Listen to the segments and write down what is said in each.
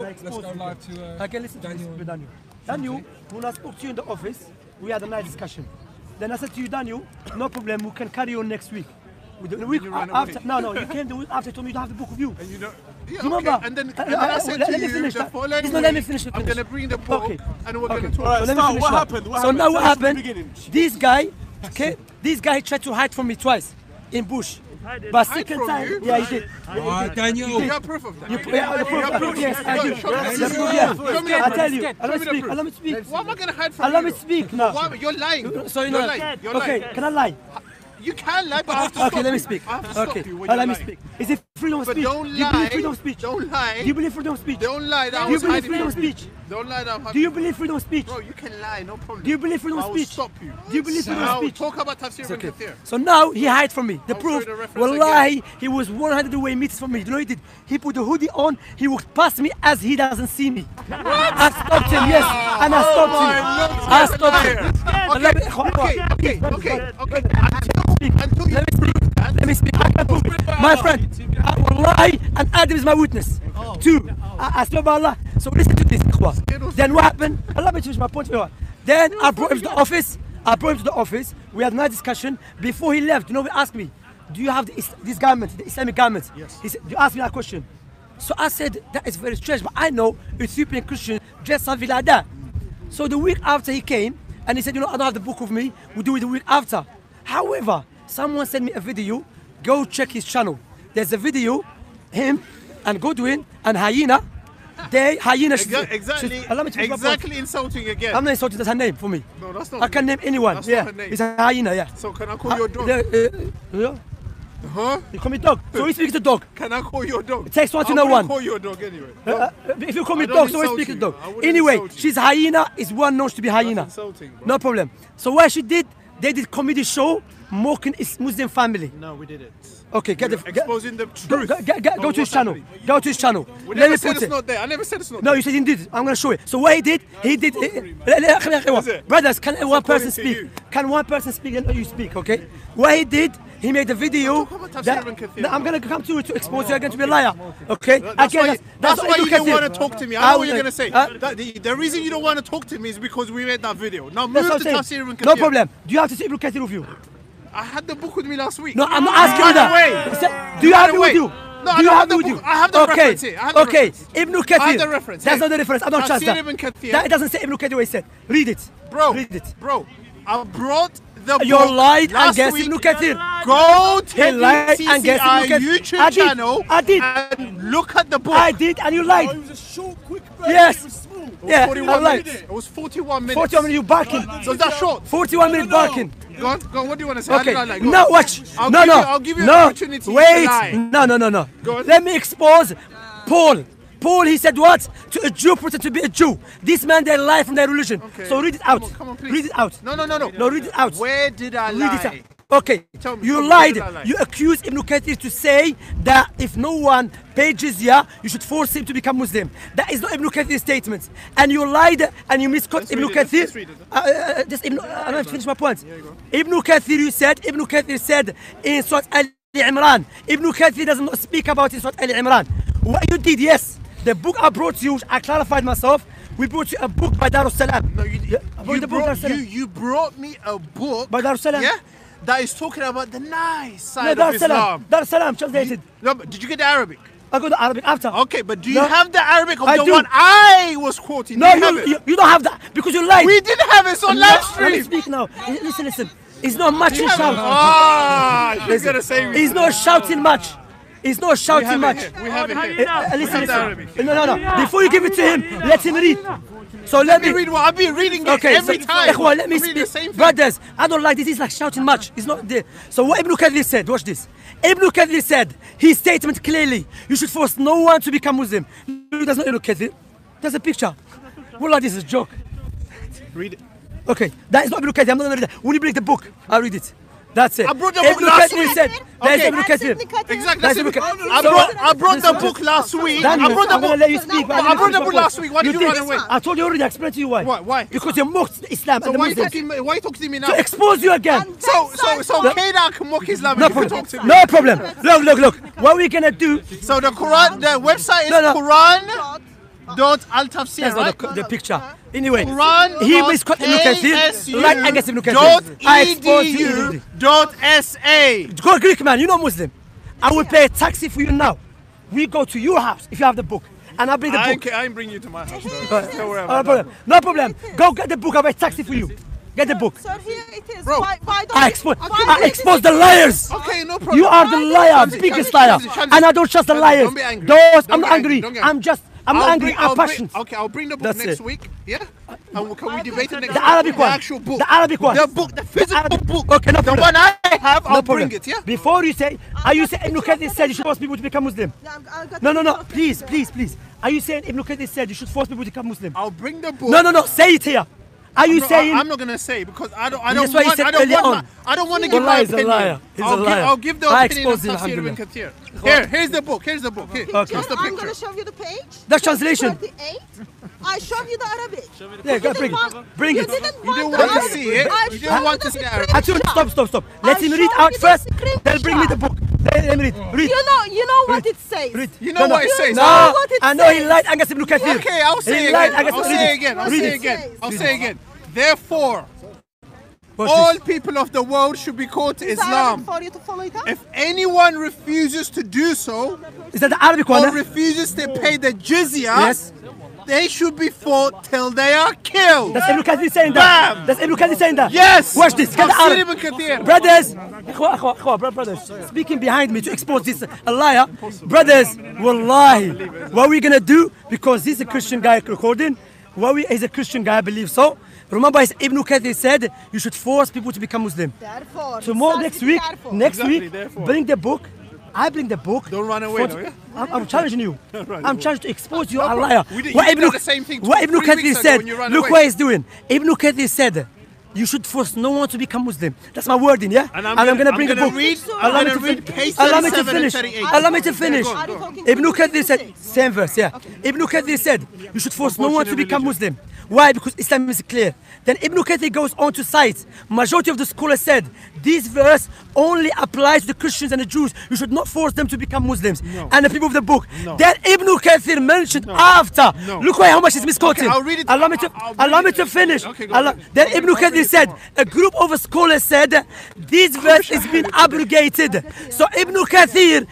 Let's go live to okay, listen Daniel. to Daniel. Daniel, when I spoke to you in the office, we had a nice discussion. Then I said to you, Daniel, no problem, we can carry on next week. The week after, no, you came the week after. Told me you don't have the book with you. And you don't. Yeah, remember? Okay. And then I said to you, the following let me finish. I'm going to bring the book and we're going to talk. Alright, So start. What happened? So now what happened? This guy, okay, this guy tried to hide from me twice in bush. But second from time, you? yeah, he did. Daniel. You have proof of that? Yes, I do. Show me I tell you, allow me to speak. Why am I going to hide from you? Allow me to speak now. Why? You're lying. So you You're know, lying. You're okay, lying. can I lie? You can lie, but I have to stop Okay, let me you. speak. I have to stop Okay, you when let you're me lying. speak. Is it freedom of But speech? don't Do you believe lie. freedom of speech? Don't lie. Do you believe freedom of speech? Don't lie that I Do you was believe hiding freedom of from you. speech? Don't lie that I'm hiding. Do you believe freedom of speech? Bro, you can lie, no problem. Do you believe freedom of I will speech? stop you. Do you believe freedom of Now speech? talk about Tafsir It's and okay. Kathir. So now he hide from me. The I'll proof, show you the reference wallahi, he was 100 away meters from me. You know what he did? He put the hoodie on, he walked past me as he doesn't see me. I stopped him, yes, and I stopped him. Let me speak. I can prove it. My friend, wallahi, and Adam is my witness. Two, I swear by Allah. So listen to this, ikhwa. Then what happened? Allow me to finish my point. Then I brought him to the office. We had a nice discussion. Before he left, you know, he asked me, do you have these garments, the Islamic garments? Yes. He said, you asked me that question. So I said, that is very strange, but I know Ethiopian Christians dress something like that. So the week after he came, and he said, you know, I don't have the book with me, we'll do it the week after. However, someone sent me a video, go check his channel. There's a video, him and Godwin and Hyena. Hyena Exactly insulting again. I'm not insulting, that's her name for me. No, that's not. I can name anyone. That's yeah, not her name. it's a hyena, yeah. So can I call your dog? Yeah. Huh? You call me dog, so we speak to dog. Can I call your dog? It takes one to know one. I'll call your dog anyway. If you call me I don't dog, so we insult speak to you. dog. I wouldn't Anyway, insult you. she's hyena, is one known to be hyena. That's insulting, bro. No problem. So what she did, they did comedy show mocking his Muslim family. No, we didn't. Okay, Exposing the truth. Go to his channel. Go to his channel. We Let never me said put it's it. not there. I never said it's not No, there. you said he did. I'm gonna show it. So what he did, brothers, can one person speak? you. Can one person speak and you speak? Okay. What he did, he made a video. Talk about Tafsir that- and Kathir. No, I'm gonna come to you to expose you again to be a liar. Okay. That's Again, why you don't want to talk to me. I know what you're going to say. Huh? The reason you don't want to talk to me is because we made that video. Now That's move what to I'm Tafsir saying. and Kathir. No problem. Do you have to see Ibn Kathir with you? I had the book with me last week. No, I'm not asking you that. Do you have it with you? No, Do you have it with book. you? I have the reference here. I have the Okay. reference. Ibn I have Kathir. the reference. That's Hey. not the reference. I don't trust Tafsir that. Ibn Kathir. That doesn't say Ibn Kathir what he said. Read it. Bro, Read it. Bro, I brought the book You lied and last guessed week. Ibn Kathir. Go to He lied the and guessed DCCI Ibn Kathir. YouTube I did. channel I did. and look at the book. I did, and you lied. It was a short, quick Yes. It was small. It was Yeah, 41 I lied. minutes. It was 41 minutes. 41 minutes you barking. So that's short. 41 minutes barking. Go on, what do you want to say? Okay. How did I lie? Go No, on. watch. I'll give you an no. opportunity to Wait. lie. No. Go on. Let me expose Paul. Paul, he said what? To a Jew, pretend to be a Jew. This man, they lie from their religion. Okay. So read it out. Come on, please. Read it out. No. No, read it out. Where did I Read it out. lie? Okay, Tell me, you where lied. did I lie? You accused Ibn Kathir to say that if no one paid jizya, you should force him to become Muslim. That is not Ibn Kathir's statement. And you lied and you misquoted Ibn read it. Kathir. Let's read it. Just Ibn, I don't finish my point. Ibn Kathir, Ibn Kathir said in Surah Al-Imran. Ibn Kathir does not speak about in Surah Al-Imran. What you did, yes. The book I brought you, I clarified myself. We brought you a book by Darus Salam. No, you brought me a book. By Darus Salam. Yeah? That is talking about the nice No, side of Darus Salam. Islam. Darus Salam translated. No, but did you get the Arabic? I got the Arabic after. Okay, but do you No. have the Arabic of I the do. one I was quoting? No, Do you have it? you don't have that because you lied. We didn't have it on live Let me stream. speak now. Listen. It's not matching shout. Ah, you're Listen, gonna say it's not shouting match. It's not shouting match. We have it here. Listen. Arabic. No. Before you give it to him, let him read. So let me read what I've been reading it Okay, every so, time. Ikhwan, let me I read the speak. same thing. Brothers, I don't like this. It's like shouting match. It's not there. So what Ibn Kathir said, watch this. Ibn Kathir said, his statement clearly, you should force no one to become Muslim. That's not Ibn Kathir. That's a picture. Wallah, this is a joke. Read it. Okay, that is not Ibn Kathir. I'm not going to read that. When you bring the book, I'll read it. That's it. I brought the book Ibn last Kathir week. said, that is Okay. Ibn Kathir. Exactly. That's That's Ibn it. Kathir. I brought the book last week. Daniel, I brought the I'm going to book. let you speak. but I didn't brought the finish book my last point. week. Why did you run away? I told you already. I explained to you why. Why? Because you mocked Islam So and the why are you Muslims. talking to me now? To expose you again. So Keda can mock Islam No and you can problem. talk to me. No problem. Look. What we're gonna do? So the Quran, the website is No. Quran. dot al tafsir, That's right? not the picture. Anyway, Quran he misquoted Ibn Kathir, right against Ibn Kathir. I expose you. .sa. Go Greek man, you know Muslim. I will pay a taxi for you now. We go to your house if you have the book. And I'll bring the book. I ain't bring you to my house. No problem. No problem. Go get the book. I'll pay a taxi for you. Get the book. Sir, here it is. Bro, why don't I expose the liars. Okay, no problem. You are the liar, biggest liar. And I don't trust the liars. Don't be angry. Those, Don't I'm be not angry. angry. Don't get I'm not angry. I'm passionate. Okay, I'll bring the book That's next it. week. Yeah? And can we debate it next The week? Arabic The one. actual book. The Arabic one. The book, the physical Arabic book. Okay, no The problem. one I have, No I'll problem. bring it, yeah? Before you say, are you saying Ibn Kathir said you should force people to become Muslim? No. Please. Are you saying Ibn Kathir said you should force people to become Muslim? I'll bring the book. No. Say it here. Are you saying? I'm not gonna say because I don't That's why he said earlier on. I don't want to give my Wallahi, he's a opinion. liar. He's a liar. I'll give the I opinion of expose him, Tafsir ibn alhamdulillah. Kathir. Here's the book. Here's the book. Here. Okay. Just the I'm going to picture. show you the page. The translation. 38. I showed you the Arabic. Yeah, go bring it. Bring You it. didn't You didn't the want to Arabic. see it. I You showed didn't want you to see the the Arabic. screenshot. Stop. Let I him read showed out you the first. Then bring me the screenshot. book. Let me read. Read. You know what it says. Read. You know what it says. No, what it I know he says. lied against Ibn Kathir. Okay, I'll say He it lied again. against I'll Read say it. again. I'll Read say it. again. I'll say again. Therefore, Watch all this. people of the world should be called to Is the Arabic Islam. for you to follow it up? If anyone refuses to do so Is that the Arabic one? or eh? refuses to pay the jizya, Yes. they should be fought till they are killed. That's Ibn Kathir saying that. Bam. That's Ibn Kathir saying that. Yes. Watch this. Get the Tafsir Arabic. ibn Kathir. Brothers, brothers, speaking behind me to expose this a liar. Brothers, wallahi, what are we gonna do? Because he's a Christian guy recording. He's a Christian guy, I believe so. Remember, Ibn Kathir said you should force people to become Muslim. Therefore. Tomorrow, Starts next with week, therefore. bring the book. I bring the book. Don't run away, though, yeah? I'm challenging you. I'm challenging to expose you a liar. We did- What you did Ibn, the same thing what 3 Ibn weeks Kathir ago said, when you ran look away. what he's doing. Ibn Kathir said, you should force no one to become Muslim. That's my wording, yeah? And I'm going gonna to bring the gonna book. read- I'm Allow me gonna to read fin- page Allow me to 37 and finish. 38. Allow me to finish. Go on, Are you go on. talking Ibn to Kathir said, 26? same verse, yeah. Ibn Kathir said, you should force no one to become Muslim. Why? Because Islam is clear. Then Ibn Kathir goes on to cite, majority of the scholars said, this verse only applies to the Christians and the Jews. You should not force them to become Muslims. And the people of the book. Then Ibn Kathir mentioned after, look how much he's misquoting. Okay, I'll read it. Allow me to finish. Okay, go ahead. Then Ibn Kathir said, a group of scholars said, this verse is being abrogated. So Ibn Kathir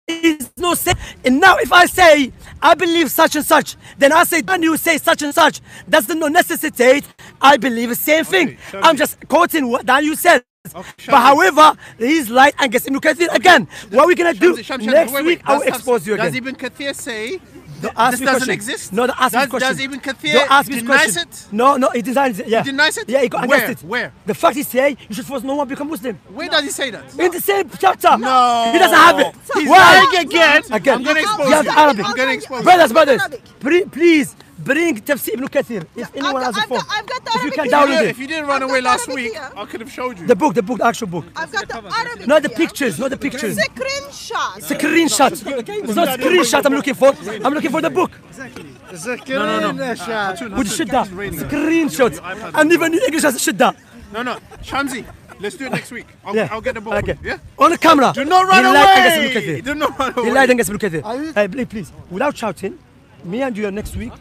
is no say. And now if I say, I believe such and such, then I say, then you say such and such, does not necessitate I believe the same thing. Shamsi. I'm just quoting what you said. Shamsi. But however, he's light and gets Ibn Kathir again. What are we gonna do? Shamsi, Next wait, week I will Does- expose you Does again. Ibn Kathir say Don't ask this me doesn't question. exist? No, don't ask me Does- question. does Ibn Kathir Don't ask me denies question. it? No, he denies it. Yeah. He denies it? Yeah, he got Where? against it. Where? The fact is say you should force no one to become Muslim. Where does he say that? In the same chapter. No. He doesn't have it. He's Why? lying again. Again. I'm gonna expose You have you. the Arabic. I'm gonna expose you. Brothers, please bring Tafsir Ibn Kathir. If anyone has a phone. I've got the If you Arabic can here. download If it. you didn't run I've away got last Arabic week, here. I could have showed you. The book, the actual book. I've got the Arabic. Not the here. pictures, not the pictures. Screenshot. Screenshot. It's not screenshot I'm looking for. I'm looking for the book. No. With shidda. Screenshot. And even in English has shidda. No. Shamsi, let's do it next week. Yeah. I'll get the book. Okay. for you, Yeah. On the camera. Do not run He lied against Ibn away. Kathir. Do not run away. He lied against Ibn Kathir. Hey, please, without shouting, me and you are next week.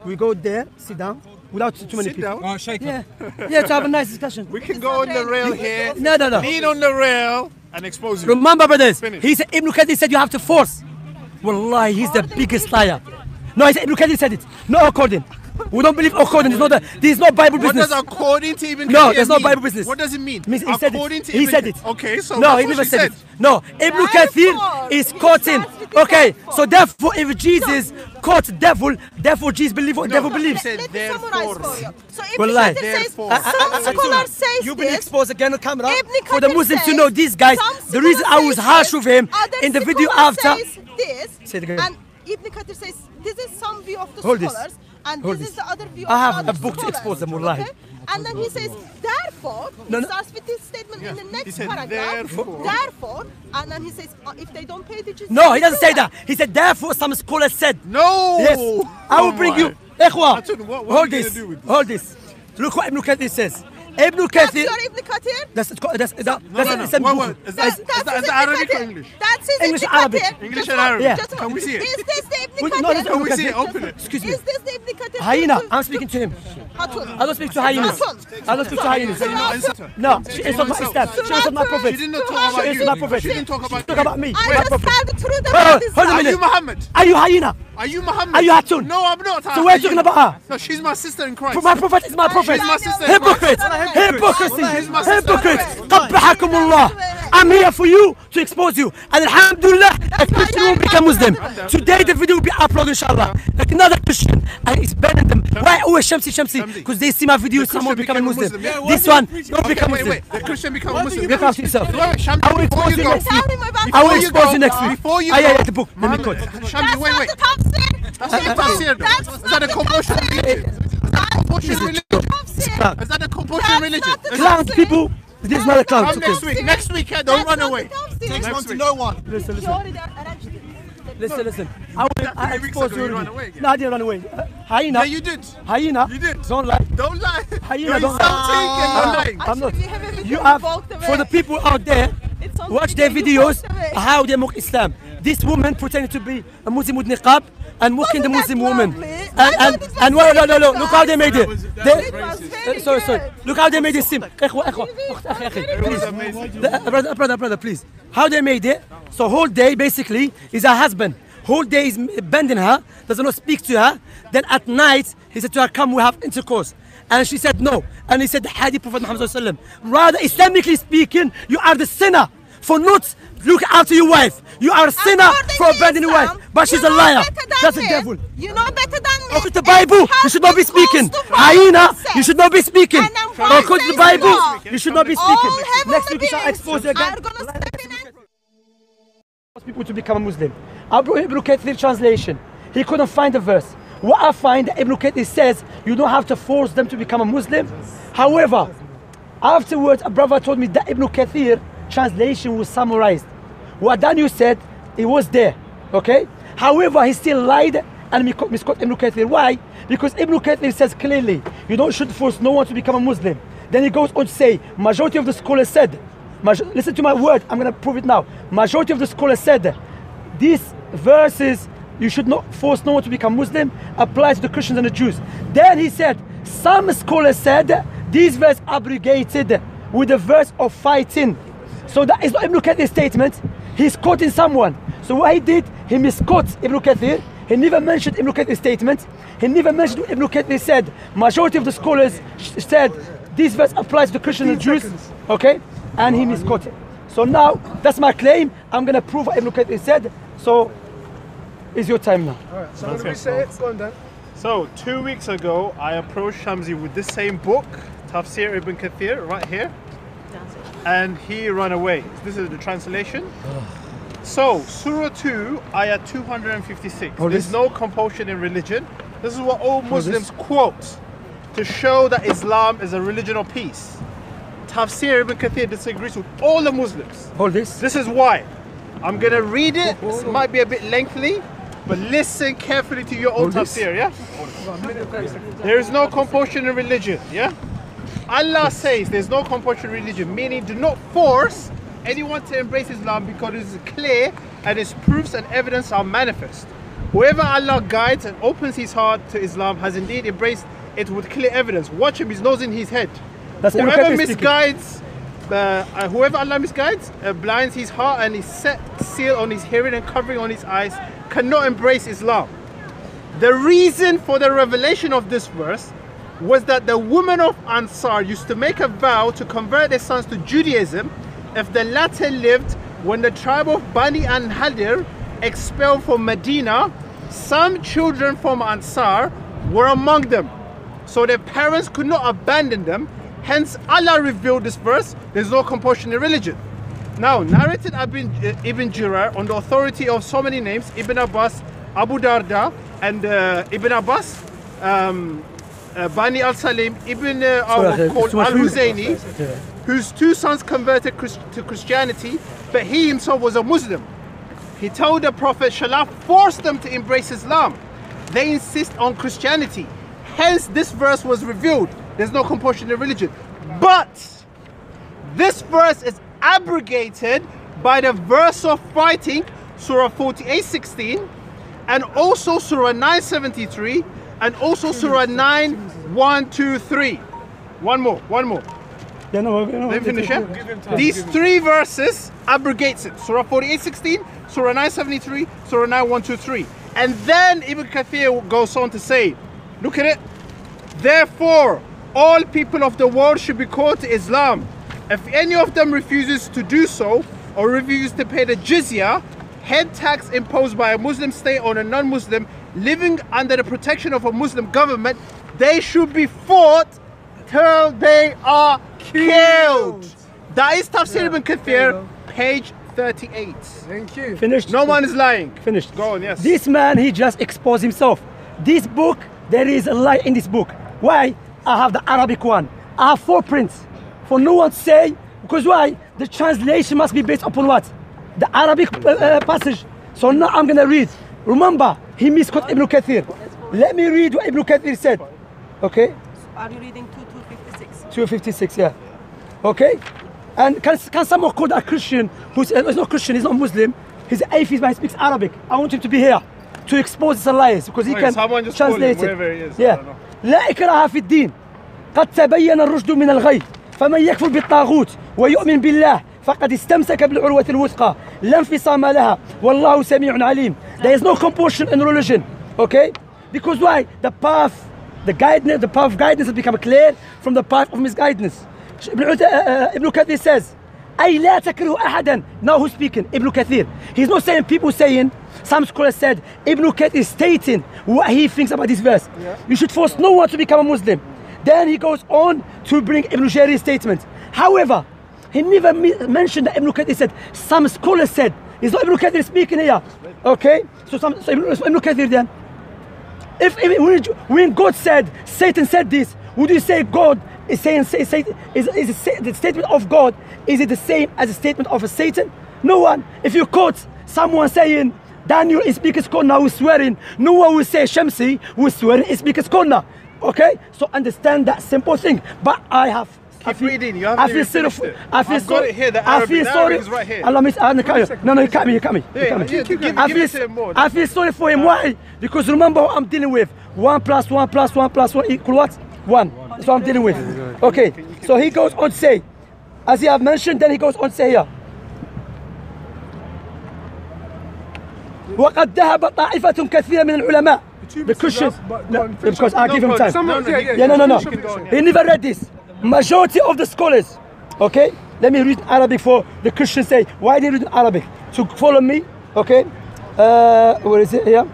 We go there, sit down, without too many Sit people. down. Shake Yeah, yeah, to have a nice discussion. We can go on the rail here. No. Lean on the rail and expose you. Remember, brothers, Finish. he said Ibn Kathir said you have to force. Wallahi, he's the biggest liar. No, he said Ibn Kathir said it. No according. We don't believe according. There's no Bible What business. does according to Ibn No, Kathir there's no mean? Bible business. What does it mean? Means he said According it. to He Ibn said it. Okay, so no, that's he what never she said said. it. No, Ibn Kathir is quoting. Okay, so therefore, if Jesus quotes devil, therefore Jesus believes what devil believes. said Let me summarize therefore. for you. So Ibn Wallahi. Kathir says, Therefore. some scholars says You've been this. exposed again on camera Ibn for the Kathir Muslims to says know these guys. some The reason I scholars was says harsh this, with him other in the video scholars after. says this, Say it again. and Ibn Kathir says this is some view of the Hold this. scholars, and Hold this this. is the other view I of have the other a book to scholars, expose them, wallahi. okay? And then he says, therefore, No, he no. starts with this statement in the next said, paragraph. therefore. And then he says, if they don't pay the jizya, No, he doesn't do say that. He said therefore some scholars said. No. Yes, I will Oh bring my. you. Ikhwa, Atun, what are hold you gonna this. do with this? Hold this. Look what Ibn Kathir says. Ibn That's Kathir. your Ibn Kathir? That's No. Islam Wait, book. wait. Is that Arabic or English? That's his English, Ibn Arabic. Kathir. English Just and one- Arabic. Yeah. just Can one. we see it? Is this the Ibn Wait, Kathir? no, this is Can we Ibn see it? Kathir. Open it. Excuse me. Is this the Ibn Kathir? Hyena, I'm speaking to him. Hatun. I don't speak to hyenas. Hatun. I don't speak to hyenas. So you know insult? No, she is not my Islam. She is not my prophet. She did not talk about She is you. my prophet. She didn't talk about She talk about me. I My just prophet. tell the truth Hold about on a Islam. Are you minute. Muhammad? Are you hyena? Are you Muhammad? Are you Hatun? No, I'm not. So we're talking about her. No, she's my sister in Christ. My prophet is my prophet. She's my sister. Hypocrite! Hypocrisy! She's my sister. Hypocrite! قبحكم الله. I'm here for you to expose you. And alhamdulillah, a Christian will become Muslim. Today the video will be uploaded inshallah. Like another Christian, and it's banning them. Why always Shamsi? Because they see my video, someone becoming Muslim. Yeah, This one, don't become Wait. Muslim. The Christian become Muslim. Look after yourself. Shamsi, I will before expose you go. next week. Tell him about I will Before you expose go, you next week. before you Yeah, go, the book. Let me Muhammad, quote. Shamsi, wait. That's not the tafsir. That's not tafsir though. That's Is that a not the compulsion tafsir. religion? Is that a compulsion religion? Tafsir. Is that a compulsion That's religion? not the Clown people. This is not a clown. Come next week. Next week, yeah, don't That's run not away. the tafsir. Next One to week. no one. Listen. He already arranged it. Listen. I weeks expose ago you. you ran away again. No, I didn't run away. Hyena. Yeah, you did. Hyena. You did. Don't lie. Don't lie. Hyena, You're don't insulting lie. and you're lying. I'm not. Actually, we have a video You have, walked away. for the people out there, It's on watch video, their you videos walked away. how they mock Islam. This woman pretending to be a Muslim with niqab and mocking the Wasn't Muslim that woman. lovely? And I thought it was no, very look how they made it. It was very Sorry. good. Look how they made it seem. Brother, please. How they made it. So whole day basically is her husband. Whole day is bending her, does not speak to her. Then at night he said to her, come, we have intercourse. And she said no. And he said, the Hadith Prophet Muhammad sallallahu alaihi wasallam. Rather, Islamically speaking, you are the sinner for not looking after your wife. You are a sinner According for to abandoning your wife. Islam, But she's you a know liar. better than That's a me. devil. You know better than me. According to the Bible, you should not be speaking. Hyena, you should not be speaking. And I'm fine According to the saying Bible, no. you should not be All speaking. heavenly Next week we shall beings expose you again. are gonna step in and People to become a Muslim. I brought Ibn Kathir translation. He couldn't find the verse. What I find, Ibn Kathir says you don't have to force them to become a Muslim. However, afterwards a brother told me that Ibn Kathir translation was summarized. What Daniel said, it was there. Okay? However, he still lied and misquoted Ibn Kathir. Why? Because Ibn Kathir says clearly, you don't should force no one to become a Muslim. Then he goes on to say, majority of the scholars said, listen to my word, I'm going to prove it now. Majority of the scholars said, these verses, you should not force no one to become Muslim, applies to the Christians and the Jews. Then he said, some scholars said, these verses abrogated with the verse of fighting. So that is not Ibn Kathir's statement. He's quoting someone. So what he did, he misquoted Ibn Kathir. He never mentioned Ibn Kathir's statement. He never mentioned what Ibn Kathir said. Majority of the scholars said this verse applies to the Christians and Jews. Okay? And he misquoted. So now, that's my claim. I'm going to prove what Ibn Kathir said. So, it's your time now. Alright, so how do we say it? Go on, Dan. So 2 weeks ago, I approached Shamsi with this same book, Tafsir Ibn Kathir, right here, and he ran away. This is the translation. So Surah 2, Ayah 256. There's no compulsion in religion. This is what all Muslims quote to show that Islam is a religion of peace. Tafsir Ibn Kathir disagrees with all the Muslims. Hold this. This is why. I'm going to read it. This might be a bit lengthy, but listen carefully to your own tafsir, yeah? There is no compulsion in religion, yeah? Allah says there's no compulsion in religion, meaning do not force anyone to embrace Islam because it is clear and its proofs and evidence are manifest. Whoever Allah guides and opens his heart to Islam has indeed embraced it with clear evidence. Watch him, his nose in his head. That's Whoever Ibn Kathir speaking. misguides, whoever Allah misguides, blinds his heart and is set seal on his hearing and covering on his eyes, cannot embrace Islam. The reason for the revelation of this verse was that the women of Ansar used to make a vow to convert their sons to Judaism if the latter lived when the tribe of Bani al-Hadir expelled from Medina. Some children from Ansar were among them, so their parents could not abandon them. Hence Allah revealed this verse, there's no compulsion in religion. Now, narrated Ibn Jurar on the authority of so many names, Ibn Abbas, Abu Darda, and Ibn Abbas, Bani al-Salim, Ibn al-Huzaini, whose two sons converted to Christianity, but he himself was a Muslim. He told the Prophet, shall I force them to embrace Islam? They insist on Christianity. Hence this verse was revealed. There's no compulsion in religion. But this verse is abrogated by the verse of fighting, Surah 48:16, and also Surah 9:73, and also Surah 9:1-3. One more. Yeah, no, Let me finish, yeah? These three verses abrogates it. Surah 48:16, Surah 9:73, Surah 9:1-3. And then Ibn Kathir goes on to say, look at it. Therefore, all people of the world should be called to Islam. If any of them refuses to do so, or refuses to pay the jizya, head tax imposed by a Muslim state on a non-Muslim living under the protection of a Muslim government, they should be fought till they are killed. That is Tafsir Ibn Kathir, page 38. Thank you. Finished. No one is lying. Finished. Go on, yes. This man, he just exposed himself. This book, there is a lie in this book. Why? I have the Arabic one. I have 4 prints. For no one to say, because why? The translation must be based upon what? The Arabic passage. So now I'm gonna read. Remember, he misquoted Ibn Kathir. Let me read what Ibn Kathir said. Okay? Are you reading 256? 256, yeah. Okay? And can someone call that Christian who's not Christian, he's not Muslim, he's atheist but he speaks Arabic? I want him to be here to expose his lies because he can someone just call him translate wherever he it. is. I Yeah. don't know. لا إكراه في الدين قد تبين الرشد من الغي فمن يكفر بالطاغوت ويؤمن بالله فقد استمسك بالعروة الوثقى لا انفصام لها والله سميع عليم. There is no compulsion in religion, okay? Because why? The path of guidance has become clear from the path of misguidance. Ibn Kathir says, أي لا تكره أحدا. Now who's speaking? Ibn Kathir. He's not saying, people saying, some scholars said, Ibn Kathir is stating what he thinks about this verse. Yeah. You should force no one to become a Muslim. Then he goes on to bring Ibn Jarir's statement. However, he never mentioned that Ibn Kathir said, some scholars said. It's not Ibn Kathir speaking here. Okay? So Ibn Kathir then. When God said, Satan said this, would you say God is saying, the statement of God, is it the same as the statement of a Satan? No one. If you quote someone saying, Daniel is speaking Qur'an who's swearing, no one will say Shamsi who's swearing is speaking Qur'an. Okay? So understand that simple thing. But I have Keep reading. You haven't even finished it. I've got it here. The Arabic is right here. No, you cut me. Give it to him more. I feel sorry for him. Why? Because remember what I'm dealing with. 1 + 1 + 1 + 1 equal what? 1. That's what I'm dealing with. Okay. So he goes on to say, as he have mentioned, then he goes on to say here. وقد ذهب طائفة كثيرة من العلماء. The Christians. Because I give him time. No. He never read this. Majority of the scholars, okay? Let me read Arabic for the Christians say, why they read Arabic? To follow me, okay? Where is it here?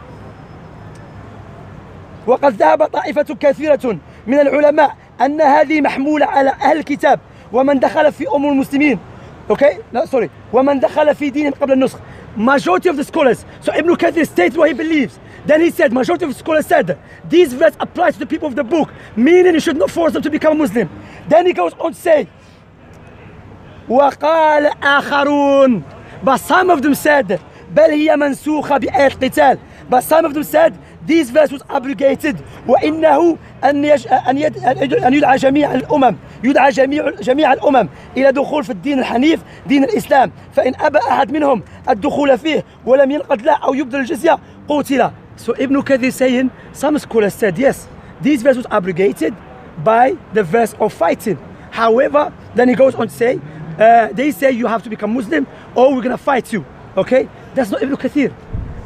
وقد ذهب طائفة كثيرة من العلماء أن هذه محمولة على أهل الكتاب ومن دخل في أمور المسلمين. Okay? No, sorry. ومن دخل في دينهم قبل النسخ. Majority of the scholars. So Ibn Kathir states what he believes. Then he said, majority of the scholars said, these verse applies to the people of the book, meaning you should not force them to become a Muslim. Then he goes on to say, وقال آخرون. But some of them said, بل هي منسوخة بآية القتال. But some of them said, this verse was abrogated. وإنه أن يدعى جميع الأمم يدعى جميع الأمم إلى دخول في الدين الحنيف دين الإسلام فإن أبى أحد منهم الدخول فيه ولم ينقض له أو يبذل الجزية قتل. So Ibn Kathir saying, some scholars said, yes, this verse was abrogated by the verse of fighting. However, then he goes on to say, they say you have to become Muslim or we're going to fight you. Okay? That's not Ibn Kathir.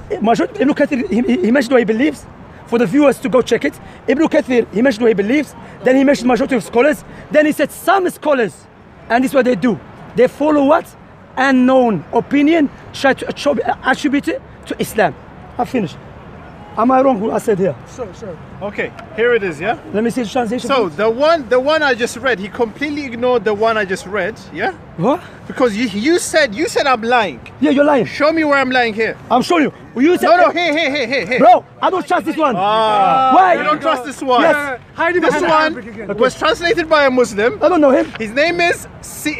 Ibn Kathir, he mentioned what he believes. For the viewers to go check it. Ibn Kathir, he mentioned what he believes. Then he mentioned majority of scholars. Then he said some scholars. And this is what they do. They follow what? Unknown opinion, try to attribute it to Islam. I finished. Am I wrong what I said here? Sure. Okay, here it is, yeah? Let me see the translation. So the one I just read, he completely ignored the one I just read, yeah? What? Because you said I'm lying. Yeah, you're lying. Show me where I'm lying here. I'm showing you. You said No, here. Bro, I don't trust this one. Why? You don't trust this one? Yes. This one was translated by a Muslim. I don't know him. His name is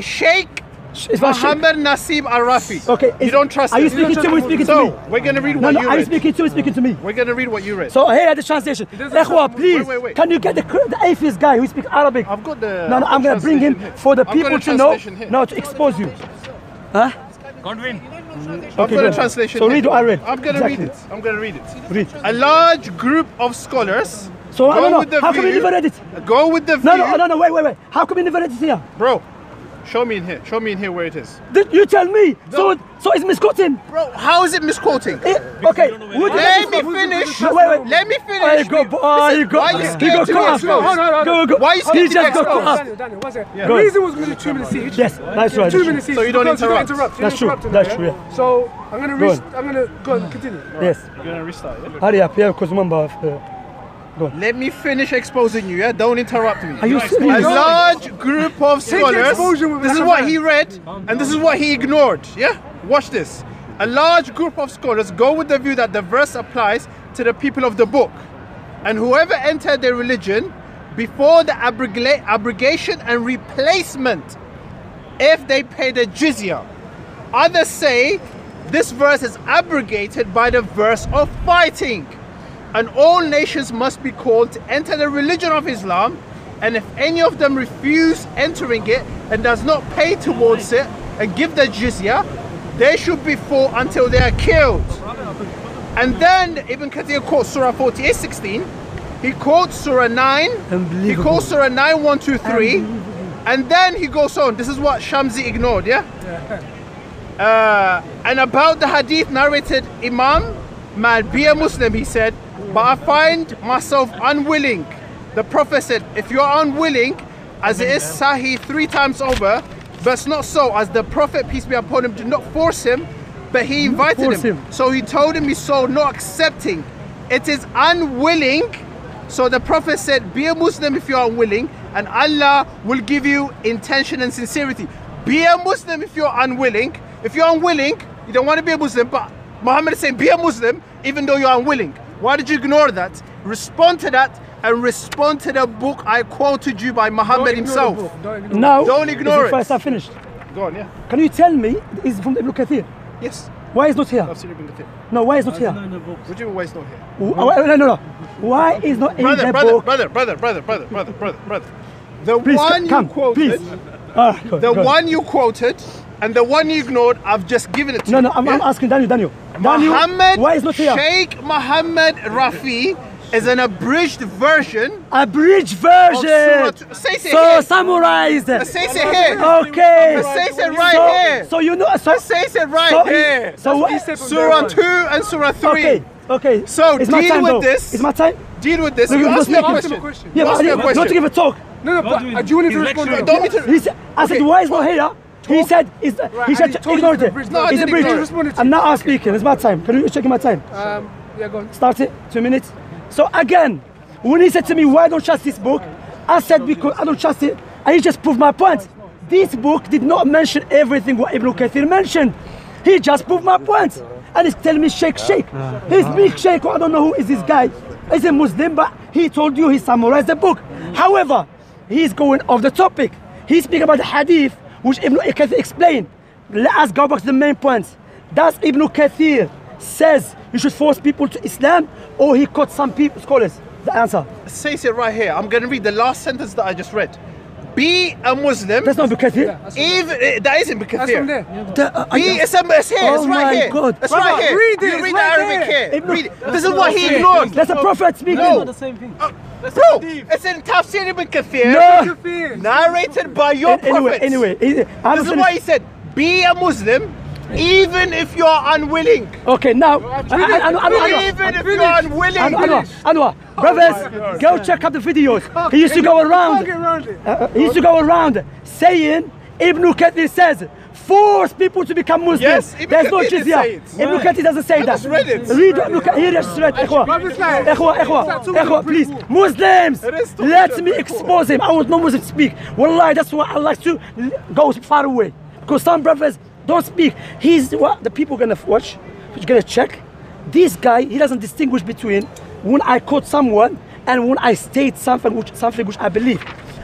Sheikh It's not Sheikh. Muhammad Nasib Arafi. Okay. You don't trust Are you him. speaking to me? Speaking to So, me? we're going to read No, what no. you Are you read. speaking to me? Speaking to me? We're going to read what you read. So here the translation. Ikhwa, please. Wait. Can you get the atheist guy who speaks Arabic? I've got the. No, I'm gonna bring him for the people to know. Here. No, to expose you. Huh? Can't win. I've got good. a translation. So here. read what I read. I'm going to Exactly. read it. I'm going to read it. Read. A large group of scholars. So I don't Go with know. the How come you view. never read it? Go with the view. No. Wait. How come you never read it here? Bro, show me in here. Show me in here where it is. You tell me. So it's misquoting. Bro, how is it misquoting? Okay. Let me finish. No, wait. Let me finish. Hey, go, boy, go. Why you He scared got to cut off. expose? Go. Why you He scared to just got expose? cut off. Daniel, one second. Go The on. reason was because of 2 minutes each. Yes, that's right. 2 minutes each. So you don't because interrupt. You That's true. interrupted, That's true, yeah. So I'm gonna Go go and continue. Yes. You're going to restart, yeah? Hurry up, yeah, because remember. Let me finish exposing you, yeah? Don't interrupt me. Are you A serious? large group of scholars. exposure with This is what he read, and this is what he ignored, yeah? Watch this. A large group of scholars go with the view that the verse applies to the people of the book, and whoever entered their religion before the abrogation and replacement, if they pay the jizya. Others say this verse is abrogated by the verse of fighting, and all nations must be called to enter the religion of Islam, and if any of them refuse entering it and does not pay towards it and give the jizya, they should be fought until they are killed. And then Ibn Kathir quotes Surah 48:16. He quotes Surah 9. He quotes Surah 9, 1, 2, 3. And then he goes on. This is what Shamsi ignored, yeah? And about the hadith narrated Imam, man, be a Muslim, he said, but I find myself unwilling. The Prophet said, if you are unwilling, as it is Sahih 3 times over, but it's not so, as the Prophet, peace be upon him, did not force him, but he invited him. So he told him he's so not accepting. It is unwilling. So the Prophet said, be a Muslim if you are unwilling, and Allah will give you intention and sincerity. Be a Muslim if you're unwilling. If you're unwilling, you don't want to be a Muslim, but Muhammad is saying, be a Muslim even though you're unwilling. Why did you ignore that? Respond to that, and respond to the book I quoted you by Muhammad himself. Now, Don't ignore it. First, I finished. Go on, yeah. Can you tell me, is from Ibn Kathir? Yes. Why is not here? I've seen Ibn Kathir. No, why is not here? What do you mean why it's not here? No. Why is not in the book? Brother. The Please, one you come, quoted, please. the one you quoted, and the one you ignored, I've just given it to you. No, I'm asking Daniel. Muhammad, why is not here? Sheikh Muhammad Rafi is an abridged version. Abridged version. So summarized. It says it here. Okay. It says it right here. So you know. So It says it right here. So what? Surah 2 and Surah 3. Okay. So it's my deal time, with though. this. It's my time. Deal with this. Look, You look, ask me a look, question. Yeah, Ask but me a not question. to give a talk. No, but do you need to respond to Don't that? need to. He said, I said, why is not here? He said, he said, ignore it. No, I It's a didn't bridge. ignore it. And now I'm speaking. It's my time. Can you check my time? Yeah, go on. Start it. 2 minutes. So again, when he said to me, why don't trust this book? I said, because I don't trust it. And he just proved my point. This book did not mention everything what Ibn Kathir mentioned. He just proved my point. And he's telling me Sheikh. He's big Sheikh. I don't know who is this guy. He's a Muslim, but he told you he summarized the book. However, he's going off the topic. He's speaking about the hadith, which Ibn Kathir explained. Let us go back to the main points. Does Ibn Kathir says you should force people to Islam, or he caught some people, scholars? The answer. It says it right here. I'm going to read the last sentence that I just read. Be a Muslim. That's not Ibn Kathir. Even that isn't Ibn That's from there. Kathir. It's here. Oh It's my right here. God. It's right here. Read it, You it's read the right Arabic there. here. Read it. This is what he ignored. That's a prophet speaking. No. The same thing. Bro, it's in Tafsir Ibn Kathir. No. Narrated by your prophet. Anyway, This is what he said. Be a Muslim, even if you are unwilling. Okay, now, Even if you are unwilling. Anwar, brothers, go check out the videos. He used to go around. He used to go around saying, Ibn Kathir says, force people to become Muslims. Yes, Ibn There's no Kathir did say jizya. it. Ibn Kathir doesn't say that. just read it. Read Ibn Kathir. Here is read. Ikhwa, please. Muslims, is too let much. me expose him. I want no Muslim to speak. Wallahi, that's why I like to go far away. Because some brothers don't speak. He's what the people gonna watch, gonna check. This guy, he doesn't distinguish between when I quote someone and when I state something which I believe.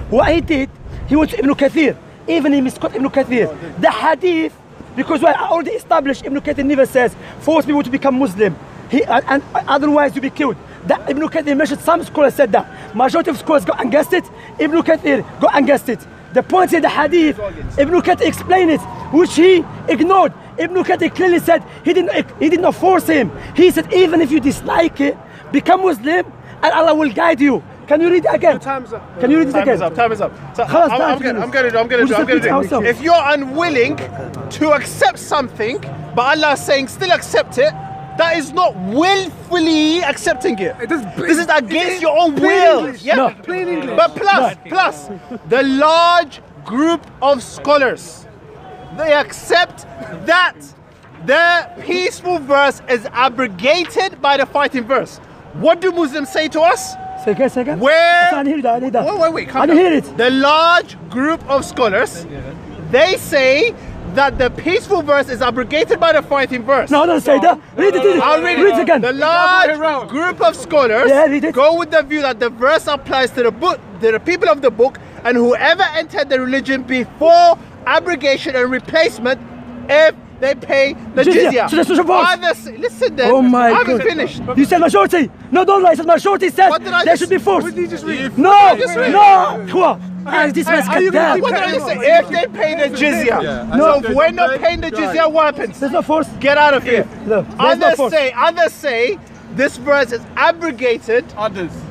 What he did, he went to Ibn Kathir. even he misquote Ibn Kathir. The hadith, because well, I already established Ibn Kathir never says force people to become Muslim. And otherwise you be killed. That Ibn Kathir mentioned, some scholars said that. Majority of scholars go against it. Ibn Kathir go against it. The point in the hadith, Ibn Kathir explained it, which he ignored. Ibn Kathir clearly said he did not force him. He said even if you dislike it, become Muslim and Allah will guide you. Can you read it again? Time's up. Can you read it again? Time is up. So خلاص, I'm gonna do. If you're unwilling to accept something, but Allah is saying still accept it, that is not willfully accepting it. This is against your own will. English. Yeah. No. Plain English. But plus, the large group of scholars, they accept that the peaceful verse is abrogated by the fighting verse. What do Muslims say to us? Say again. Where? I need that. Wait, I didn't hear it. The large group of scholars, they say that the peaceful verse is abrogated by the fighting verse. No, don't say that. Read it. I'll read Read it again. The large group of scholars read it. go with the view that the verse applies to the book, to the people of the book, and whoever entered the religion before abrogation and replacement, if they pay the jizya. So that's not false. Listen then. Oh my I haven't God. finished. You said majority. No, don't lie. It says majority says What did I there just- should be force. What did you just read? No, just read? no. Come on. This man's are you gonna goddamn. What did I say? If they pay the jizya. No. So if we're not paying the jizya, what happens? There's no force. Get out of here. No, there's no force. Others say this verse is abrogated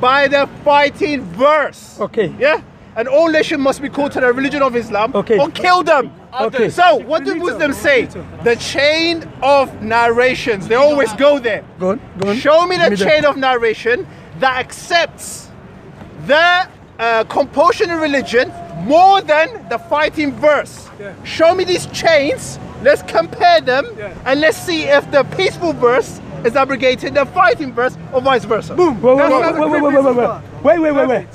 by the fighting verse. Okay. Yeah? And all nations must be called to the religion of Islam Okay. or kill them. Okay. So what do Muslims say? The chain of narrations. They always go there. Go on. Show me the Give me chain of narration that accepts the compulsory religion more than the fighting verse. Show me these chains, let's compare them, and let's see if the peaceful verse is abrogated the fighting verse or vice versa. Boom. Wait.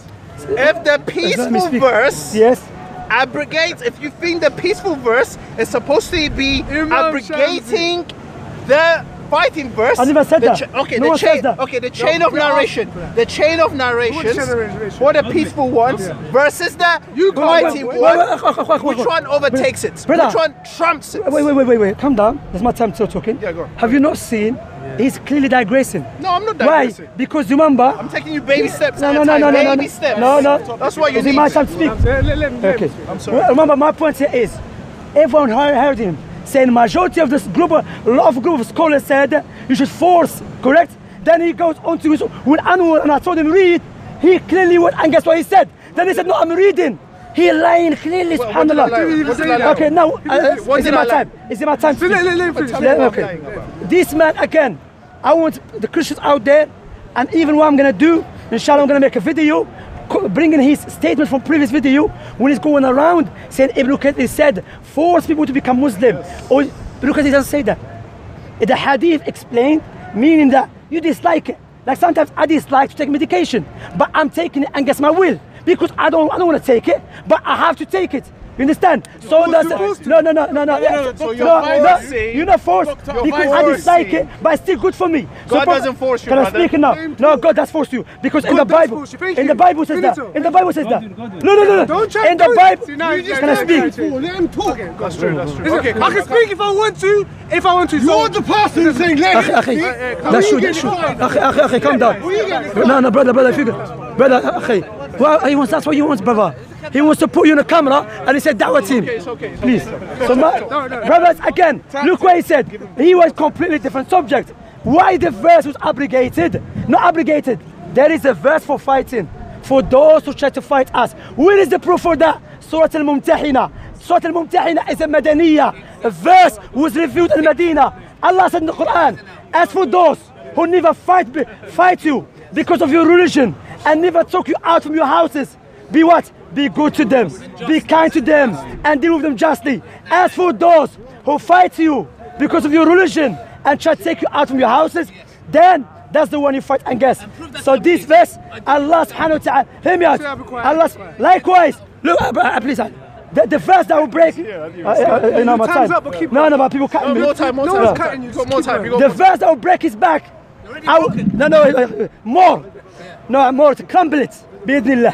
If the Let me peaceful speak. verse Yes. abrogates, if you think the peaceful verse is supposed to be Imam abrogating the fighting verse. I never said the that. Okay, No the one chain. says that. Okay, the chain of narration. The chain of narrations Which chain of narration? for the peaceful ones versus the fighting one. Which one overtakes it? Brother. Which one trumps it? Wait. Calm down. That's my time still talking. Yeah, go on. Have you not seen? He's clearly digressing. No, I'm not Why? digressing. Because remember. I'm taking you baby steps No, at no, a no, time. no, no, Baby no. steps. No. That's why you Is it need my time to speak? Let me Okay. speak. I'm sorry. Well, remember, my point here is, everyone heard him saying majority of this group, a lot of group of scholars said you should force, correct? Then he goes on to his, when Anwar and I told him read, he clearly went and guess what he said? Then he said, no, I'm reading. He lying clearly, What did I lie? subhanAllah. What did I lie? Okay, now, What is did it my I lie? time? Is it my time? to Let speak? him finish. Yeah, okay. This man again, I want the Christians out there, and even what I'm gonna do, inshallah, I'm gonna make a video bringing his statement from previous video when he's going around saying Ibn Kathir said force people to become Muslim. Or Ibn Kathir doesn't say that. The hadith explained, meaning that you dislike it. Like sometimes I dislike to take medication, but I'm taking it against my will because I don't want to take it, but I have to take it. You understand? So that's no. So you're forcing- You're not forced because I dislike it, but it's still good for me. God doesn't force you, Can I brother. speak now? No, God does force you because in the God does Bible, force you. Thank in the you. Bible says that. Finito. In the Bible says that. No. Don't try In the to do it. Bible, See, now you can I just- speak? Let him talk. That's true. Listen, Okay, I can speak if I want to. You're the person saying let him speak. That's true. Akhi, calm down. No, brother, if you brother, akhi. Well, that's what he wants, brother. He wants to put you on a camera and he said da'wah team. okay. Please. So brothers, again, look what he said. He was completely different subject. Why the verse was abrogated? Not abrogated. There is a verse for fighting. For those who try to fight us. Where is the proof for that? Surah Al-Mumtahina. Surah Al-Mumtahina is a Madaniyah. A verse was revealed in Medina. Allah said in the Quran, as for those who never fight you because of your religion and never took you out from your houses, be what? Be good to them, be kind to them, and deal with them justly. As for those who fight you because of your religion and try to take you out from your houses, then that's the one you fight against. So this verse, Allah subhanahu wa ta'ala, hear me out. Allah, likewise, look, please, the verse that will break, my Time's up, but keep no, but people cutting me. More time. No one's cutting you. You got more time. The verse that will break his back, more to crumble it. بإذن الله.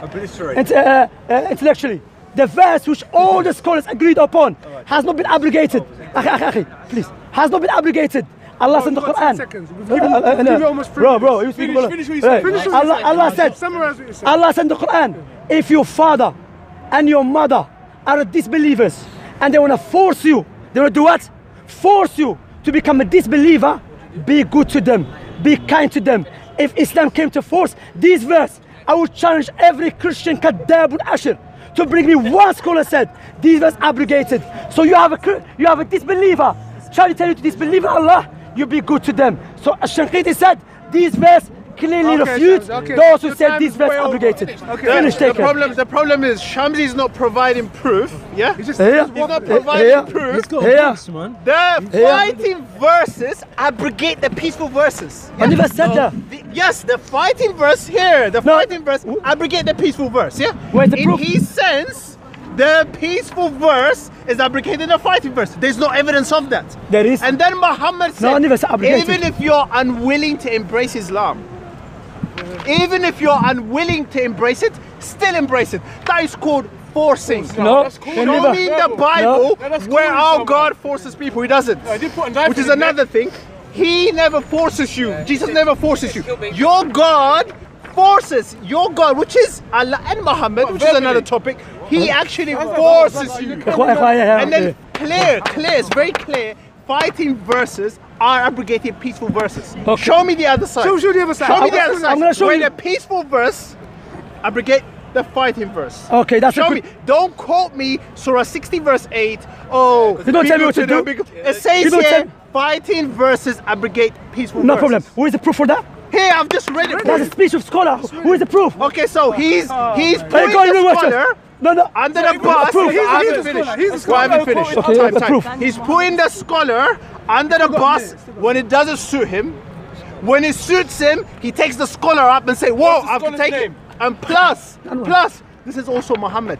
Intellectually. the verse which all the scholars agreed upon has not been abrogated. Please, has not been abrogated. Allah said in the Quran. Bro, you speak. Allah said in the Quran, if your father and your mother are disbelievers and they want to force you, they want to do what? Force you to become a disbeliever, be good to them, be kind to them. If Islam came to force this verse, I would challenge every Christian kadab and ashir to bring me one scholar said this verse abrogated. So you have a disbeliever trying to tell you to disbelieve in Allah, you be good to them. So Ash-Shanqiti said this verse clearly refutes those who said this verse abrogated. Finish, the problem is Shamsi is not providing proof. Yeah, he's not providing proof. The fighting verses abrogate the peaceful verses. I never said that. Yes, the fighting verse here, fighting verse abrogate the peaceful verse. Yeah, where's the proof? In his sense, the peaceful verse is abrogating the fighting verse. There's no evidence of that. There is. And then Muhammad said, even if you're unwilling to embrace Islam, even if you're unwilling to embrace it, still embrace it. That is called forcing. No, show me in the Bible where our God forces people. He doesn't. Which is another thing. He never forces you. Jesus never forces you. Your God forces. Your God, which is Allah and Muhammad, which is another topic. He actually forces you. And then clear, it's very clear. Fighting verses are abrogating peaceful verses. Okay. Show me the other side. Show the other side. Show me the other side. I'm gonna show where you. the peaceful verse abrogate the fighting verse. Okay, that's show me. Don't quote me Surah 60 verse 8. Oh, you don't tell me what to do. It says here, fighting verses abrogate peaceful verses. No problem. Who is the proof for that? Here, I've just read it. That's a speech of scholar. Who is the proof? Okay, so he's putting the scholar under the bus. I haven't finished. Okay, he's putting the scholar under the bus when it doesn't suit him. When it suits him, he takes the scholar up and say, whoa, I have to take it. And plus, this is also Muhammad.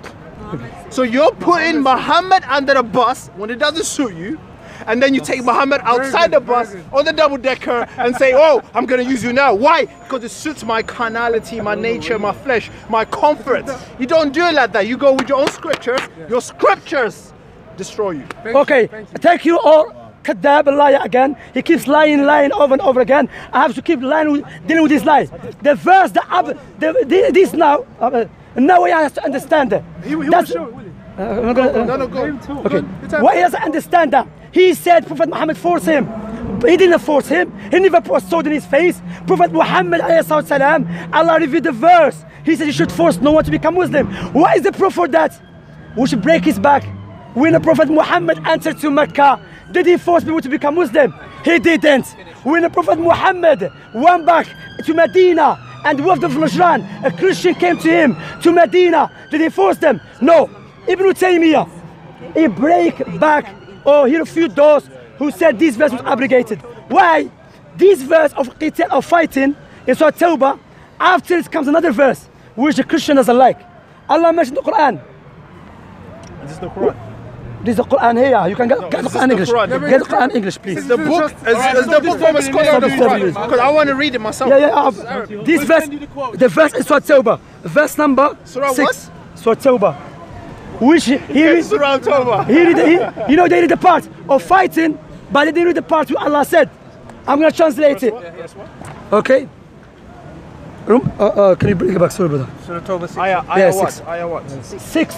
So you're putting Muhammad under the bus when it doesn't suit you, and then you take Muhammad outside the bus on the double decker and say, oh, I'm going to use you now. Why? Because it suits my carnality, my nature, my flesh, my comfort. You don't do it like that. You go with your own scriptures. Your scriptures destroy you. Okay, thank you all. Kadab, a liar again. He keeps lying over and over again. I have to keep dealing with this lies. The verse, this now he has to understand that. Okay. Why he doesn't understand that? He said Prophet Muhammad forced him. He didn't force him. He never put sword in his face. Prophet Muhammad, Allah revealed the verse. He said you should force no one to become Muslim. What is the proof for that? We should break his back. When the Prophet Muhammad entered to Mecca, did he force people to become Muslim? He didn't. When the Prophet Muhammad went back to Medina and Wafd of Najran, a Christian came to him to Medina, did he force them? No. Ibn Taymiyyah, he break back, or he refute those who said this verse was abrogated. Why? This verse of fighting in Surah Tawbah, after it comes another verse, which the Christian doesn't like. Allah mentioned the Quran. This is the Quran. This is the Quran here. You can get the Quran English. Get the Quran English, please. It's the book. It's the book from a scholar. Because I want to read it myself. This verse, the verse is Surah Tawbah. Verse number 6. Surah Tawbah. Which he read the part of fighting, but they didn't read the part where Allah said. I'm going to translate it. Okay? Can you bring it back? Sorry, brother. Surah Tawbah 6. Ayah what? Ayah what? 6.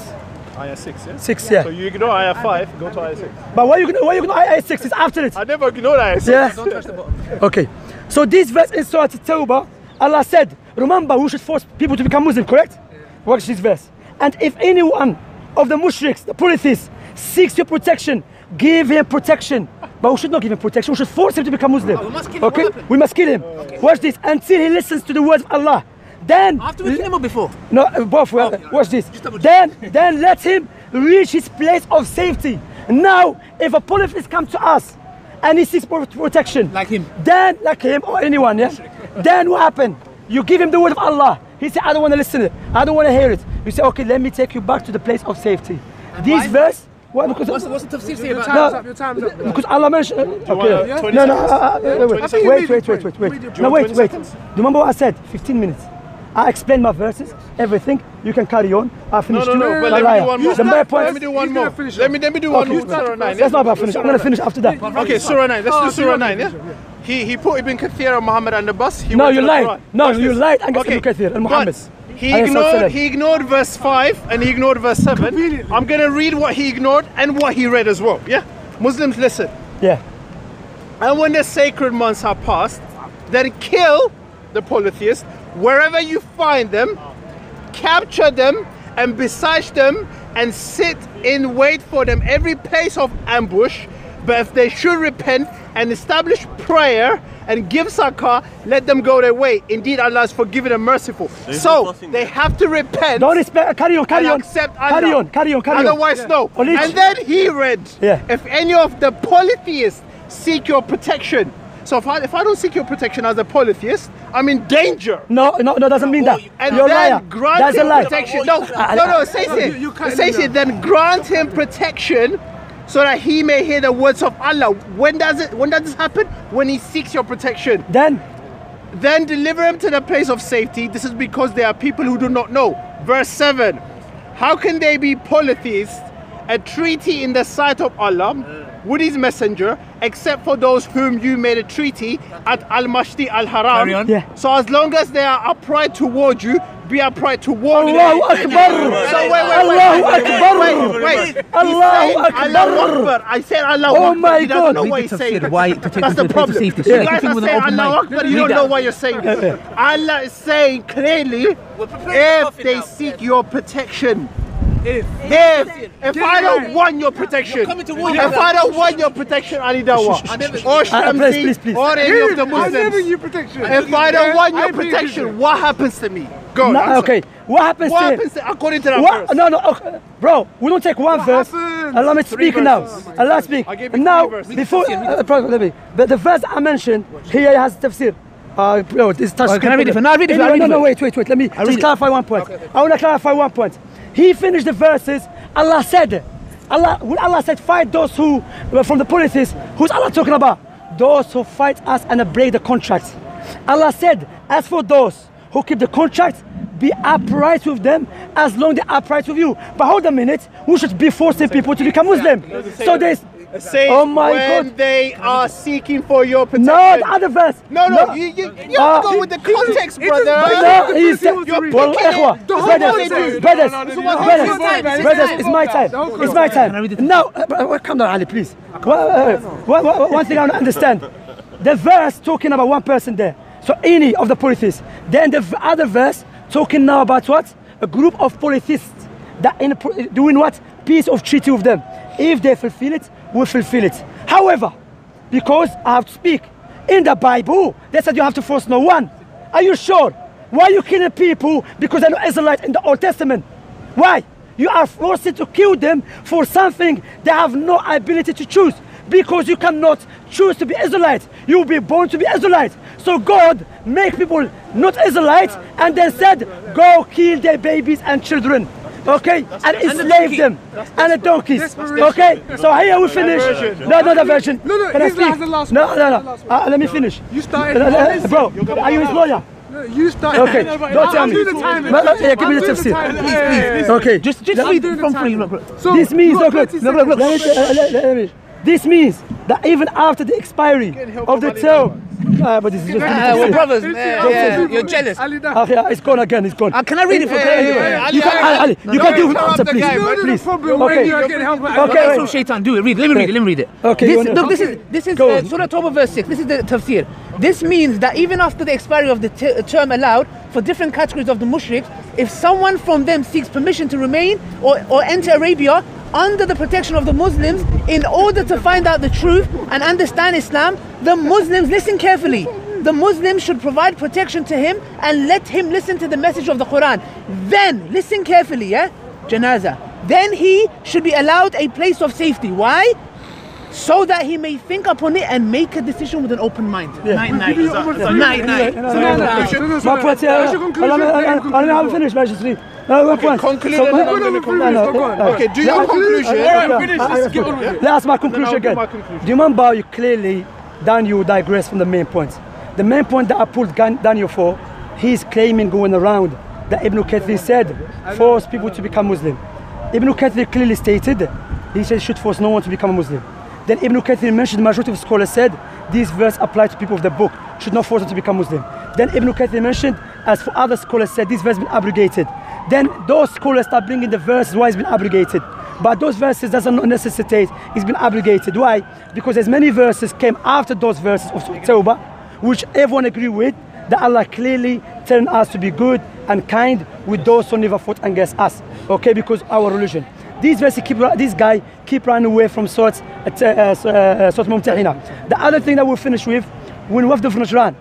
Ayah 6, yeah? 6, yeah. So you ignore Ayah 5, go to Ayah 6. But why you ignore Ayah 6? It's after it. I never ignored Ayah 6. Yeah. Don't touch the bottom. Okay. So this verse in Surah Tawbah, Allah said, remember, we should force people to become Muslim, correct? Watch this verse. And if anyone of the mushriks, the polytheists, seeks your protection, give him protection. But we should not give him protection, we should force him to become Muslim. We must kill him. Okay? We must kill him. Watch this. Until he listens to the words of Allah. Then after we kill him or before? No, both. Watch this. Then let him reach his place of safety. Now, if a polytheist comes to us and he seeks protection, like him or anyone, yeah. Then what happened? You give him the word of Allah. He said, I don't want to listen to it. I don't want to hear it. You say, okay, let me take you back to the place of safety. And this verse. Why? Because what's the tafsir say about your time's up. Because Allah mentioned. Okay. Wait. No, wait. Do you remember what I said? 15 minutes. I explained my verses, everything. you can carry on. I finished No, two. but let me do one more. The main point. Let me do one more. Let me do one more. Surah 9. That's not about finish. I'm gonna finish after that. Okay, Surah 9. Let's do Surah 9, yeah? He put Ibn Kathir and Muhammad on the bus. He No, went you to the lied. Quran. No, Watch you this. lied and Okay, Ibn Kathir and Muhammad. but he ignored verse 5 and he ignored verse 7. I'm gonna read what he ignored and what he read as well. Yeah? Muslims, listen. Yeah. And when the sacred months are passed, then kill the polytheists wherever you find them, capture them and besiege them and sit in wait for them every place of ambush. But if they should repent and establish prayer and give zakah, let them go their way. Indeed, Allah is forgiving and merciful. So they have to repent. Don't respect. Carry on. and accept Allah. Carry on. Otherwise, no. Only- And then he read, Yeah. if any of the polytheists seek your protection. So if I don't seek your protection as a polytheist, I'm in danger. No, doesn't mean that. And You're a then liar. grant That's a him lie. protection. No, say it. Then grant him protection so that he may hear the words of Allah. When does this happen? When he seeks your protection. Then Deliver him to the place of safety. This is because there are people who do not know. Verse 7. How can they be polytheists? A treaty in the sight of Allah with his messenger, except for those whom you made a treaty at Al-Mashti Al-Haram. Yeah. So as long as they are upright toward you, be upright toward them. Allahu Akbar. So Allahu Akbar. wait. Allahu Akbar. Allahu Akbar. I said Allahu Akbar. Oh my He doesn't God. know what he's saying. Why to take That's them the to the place of problem. safety? You So guys everything are with an saying open Allahu mind. Akbar, you don't know what you're saying. Allah is saying clearly, if they seek your protection. If I don't want your protection, if I don't want your protection, Ali Dawa, or Shamsi, please. or any of the I'm giving Muslims, you protection. if I don't want I your believe protection, you. what happens to me? Go. No, answer. okay. What happens What to him? happens according to that What? verse? No, okay. Bro, we don't take one verse. happens? Allah me speak now. verses. Allah speak. I gave you Now, 3 verses. before, let me. But the verse I mentioned, here has tafsir. Bro, this touch. Can I read it? No, I'll read it. No, wait. Let me just clarify one point. I want to clarify one point. He finished the verses. Allah said, when Allah said, fight those who, from the polytheists, who's Allah talking about? Those who fight us and break the contract. Allah said, as for those who keep the contract, be upright with them as long as they're upright with you. But hold a minute, we should be forcing people to become Muslim. So there's, Say oh my when God. they are seeking for your protection. No, the other verse. No, you have to go with the context, brother. No, he said, You're well, picking ikhwa, it. brothers, it's my time. It's my time. Now, come down, Ali, please. One thing I want to understand. The verse talking about one person there. So any of the polytheists. Then the other verse talking now about what? A group of polytheists that doing what? Peace of treaty with them. If they fulfill it, we fulfill it. However, because I have to speak, in the Bible, they said you have to force no one. Are you sure? Why are you killing people because they're not Israelites in the Old Testament? Why? You are forced to kill them for something they have no ability to choose. Because you cannot choose to be Israelites. You will be born to be Israelites. So God make people not Israelites and then said, go kill their babies and children. Okay? And enslave them. And the donkeys. Okay? So here we finish. No, the version. No, Can I his speak? has the last No. one. Let me finish. You started. Bro, are you his lawyer? You started. Okay, don't tell me. Do the timing. Yeah, give me the tafsir. Please. Okay. Just read it from free. So, This means, you got look, 30 let seconds. me, this means that even after the expiry of the term, but this is just We're brothers, man. Yeah, you're jealous. Ali, that- okay, it's gone again, it's gone. Can I read it for You can, Ali, you can do it after, please. You know the Please. problem when Okay. you are getting help. Okay, From Shaitan, do it. Read. Let me read it. Okay, This, you wanna- look, this is Go on. Surah Tawbah verse 6. This is the tafsir. This means that even after the expiry of the term allowed for different categories of the mushriks, if someone from them seeks permission to remain or enter Arabia under the protection of the Muslims in order to find out the truth and understand Islam, the Muslims, listen carefully, the Muslims should provide protection to him and let him listen to the message of the Quran. Then, listen carefully, Janazah. Then he should be allowed a place of safety. Why? So that he may think upon it and make a decision with an open mind. Night. My point here, I haven't finished, Majesty. No, one point. Conclude and then I'm going to conclude. Okay, do your conclusion. Let's ask my conclusion again. Do you remember you clearly, Daniel digressed from the main point. The main point that I pulled Daniel for, he's claiming going around that Ibn Kathir said force people to become Muslim. Ibn Kathir clearly stated, he said should force no one to become a Muslim. Then Ibn Kathir mentioned, the majority of scholars said, these verses apply to people of the book, should not force them to become Muslim. Then Ibn Kathir mentioned, as for other scholars said, this verse has been abrogated. Then those scholars start bringing the verses why it's been abrogated. But those verses doesn't necessitate it's been abrogated. Why? Because as many verses came after those verses of Tawbah, which everyone agree with, that Allah clearly telling us to be good and kind with those who never fought against us. Okay, because our religion. These verses this guy keep running away from Surah Mumtahina. The other thing that we'll finish with, when Wafd of Najran,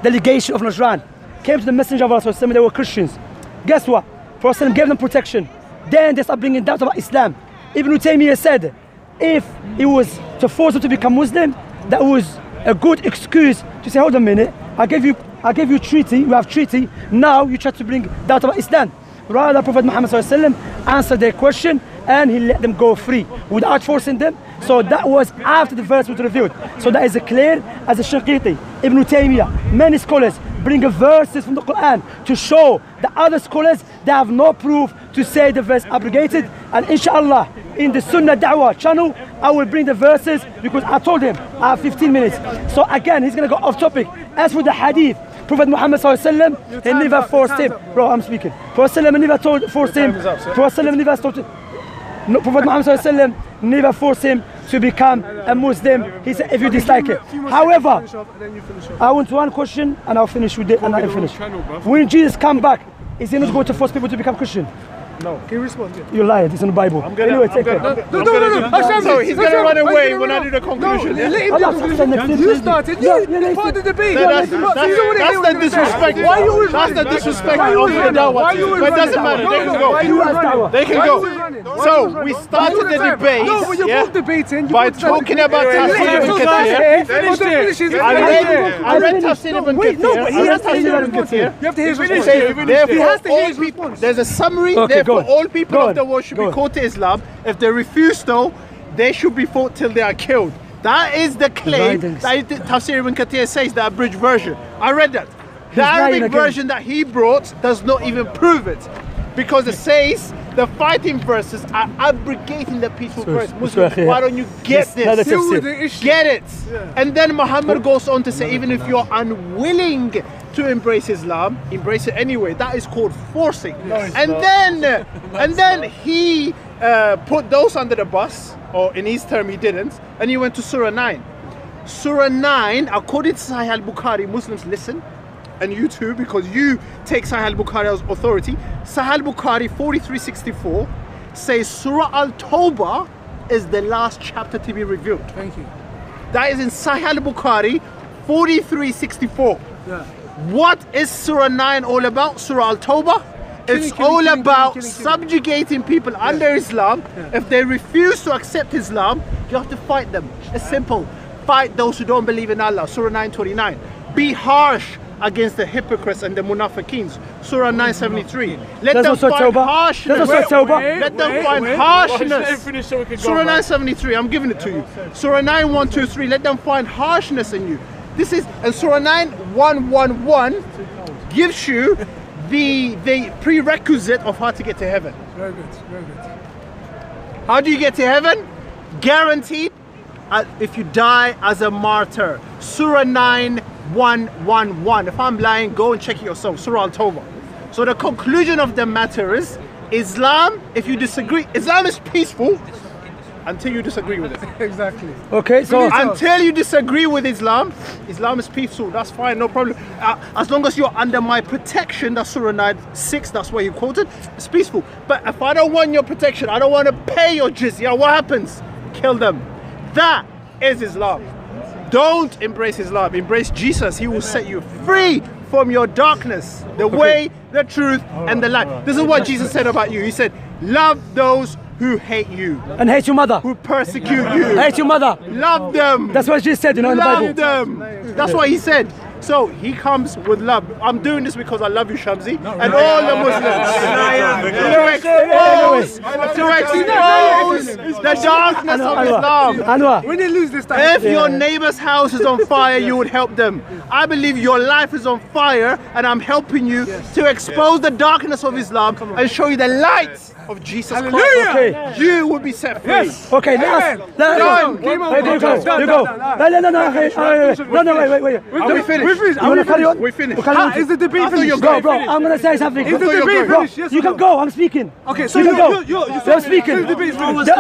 delegation of Najran, came to the Messenger of Allah, they were Christians. Guess what? Prophet gave them protection. Then they start bringing doubts about Islam. Ibn Taymiyyah said, if it was to force them to become Muslim, that was a good excuse to say, hold a minute, I gave you treaty, you have treaty, now you try to bring doubt about Islam. Rather, Prophet Muhammad answered their question and he let them go free without forcing them. So that was after the verse was revealed. So that is clear as a Shanqiti, Ibn Taymiyyah, many scholars bring verses from the Quran to show the other scholars they have no proof to say the verse abrogated. And inshallah, in the Sunnah Da'wah channel, I will bring the verses because I told him I have 15 minutes. So again, he's going to go off topic. As for the hadith, Prophet Muhammad he never forced him. Bro, I'm speaking. Prophet never forced him. Prophet never told him. No, Prophet Muhammad never forced him to become a Muslim. He said if you dislike it. However, I want one question and I'll finish with it and I'll finish. When Jesus come back, is he not going to force people to become Christian? No. Can you respond? You're lying, it's in the Bible. Anyway, take it. No. So he's going to run away when I do the conclusion. You started. You part of the debate. That's the disrespect. That's the disrespect of the Dawah. But it doesn't matter. They can go. They can go. So we started the debate. No, but you're both debating. By talking about Tafsir ibn Kathir. I read Tafsir ibn Kathir. No, but he has to hear his response. You have to hear his response. He has to hear his response. There's a summary. For all people of the world should be called to Islam. If they refuse though, they should be fought till they are killed. That is the claim that Tafsir ibn Kathir says, the abridged version. I read that. The Arabic version that he brought does not even prove it. Because it says the fighting verses are abrogating the peaceful verse. Muslims, why don't you get this? Get it. And then Muhammad goes on to say, even if you're unwilling to embrace Islam, embrace it anyway. That is called forcing. And then he put those under the bus, or in his term he didn't, and he went to Surah 9. Surah 9, according to Sahih al-Bukhari, Muslims listen, and you too, because you take Sahih al-Bukhari as authority. Sahih al-Bukhari 4364 says Surah al-Tawbah is the last chapter to be revealed. Thank you. That is in Sahih al-Bukhari 4364. Yeah. What is Surah 9 all about? Surah Al-Tawbah? It's all about subjugating people under Islam. If they refuse to accept Islam, you have to fight them. It's simple. Fight those who don't believe in Allah. Surah 929. Be harsh against the hypocrites and the munafiqeens. Surah 973. Let them find harshness. Let them find harshness. Surah 973. I'm giving it to you. Surah 9123. Let them find harshness in you. This is, and Surah 9111 gives you the prerequisite of how to get to heaven. Very good, very good. How do you get to heaven? Guaranteed, if you die as a martyr. Surah 9111. If I'm lying, go and check it yourself. Surah Al-Tawbah. So the conclusion of the matter is, Islam, if you disagree, Islam is peaceful until you disagree with it. Exactly. Okay, so until you disagree with Islam, Islam is peaceful. That's fine, no problem. As long as you're under my protection, that's Surah 9:6. That's where you quoted. It's peaceful. But if I don't want your protection, I don't want to pay your jizya, what happens? Kill them. That is Islam. Don't embrace Islam. Embrace Jesus. He will set you free from your darkness. The way, the truth, and the light. This is what Jesus said about you. He said, love those who hate you and hate your mother, who persecute you. Hate your mother. Love them. That's what Jesus said, you know, in the Bible. Love them. That's what he said. So he comes with love. I'm doing this because I love you, Shamsi, and all the Muslims. To expose the darkness of Islam. We didn't lose this time. If your neighbor's house is on fire, you would help them. I believe your life is on fire, and I'm helping you to expose the darkness of Islam and show you the light of Jesus Christ. Okay. You will be set free. Yes. Okay, let's Done. you go. No, wait. Are we finished? You wanna carry on? We finished. Is the debate finished? Bro, I'm gonna say something. Is the debate finished? Yes or You can no? go, I'm speaking. Okay, so you can go. you're speaking. The debate is finished.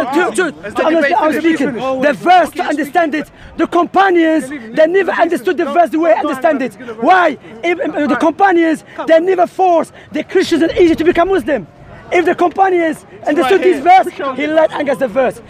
I'm speaking. The verse to understand it. The companions, they never understood the verse the way I understand it. Why? The companions, they never forced the Christians in Egypt to become Muslim. If the companions understood this verse, he let us the verse.